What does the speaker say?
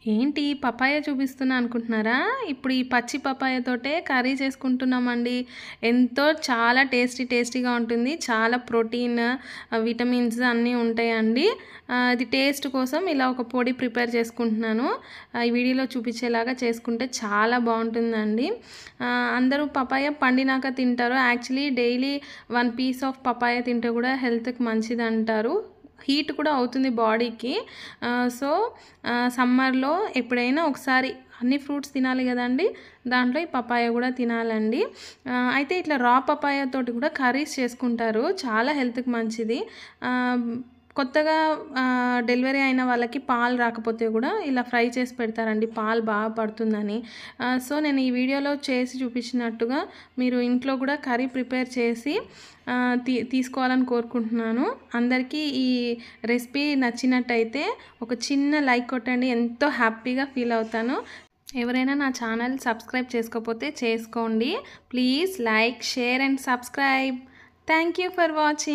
ఏంటి పపాయ చూపిస్తున్నా అనుకుంటున్నారా? ఇప్పుడు ఈ పచ్చి పపాయతోటే కర్రీ చేసుకుంటున్నామండి. చాలా టేస్టీగా ఉంటుంది. చాలా ప్రోటీన్, విటమిన్స్ అన్నీ ఉంటాయండి. ఇది టేస్ట్ కోసం ఇలా ఒక పొడి ప్రిపేర్ చేసుకుంటున్నాను. ఈ వీడియోలో చూపించేలాగా చేసుకుంటే చాలా బాగుంటుందండి. అందరూ పపాయ పండినాక తింటారు. Actually daily 1 piece of papaya తింటే కూడా హెల్త్‌కి మంచిదంటారు. హీట్ కూడా అవుతుంది బాడీకి. సో సమ్మర్లో ఎప్పుడైనా ఒకసారి అన్ని ఫ్రూట్స్ తినాలి కదండి, దాంట్లో ఈ పపాయ కూడా తినాలండి. అయితే ఇట్లా రా పపాయ తోటి కూడా కర్రీస్ చేసుకుంటారు, చాలా హెల్త్కి మంచిది. కొత్తగా డెలివరీ అయిన వాళ్ళకి పాలు రాకపోతే కూడా ఇలా ఫ్రై చేసి పెడతారండి, పాలు బాగా పడుతుందని. సో నేను ఈ వీడియోలో చేసి చూపించినట్టుగా మీరు ఇంట్లో కూడా కర్రీ ప్రిపేర్ చేసి తీసుకోవాలని కోరుకుంటున్నాను. అందరికీ ఈ రెసిపీ నచ్చినట్టయితే ఒక చిన్న లైక్ కొట్టండి, ఎంతో హ్యాపీగా ఫీల్ అవుతాను. ఎవరైనా నా ఛానల్ సబ్స్క్రైబ్ చేసుకోకపోతే చేసుకోండి. Please like, share and subscribe. Thank you for watching.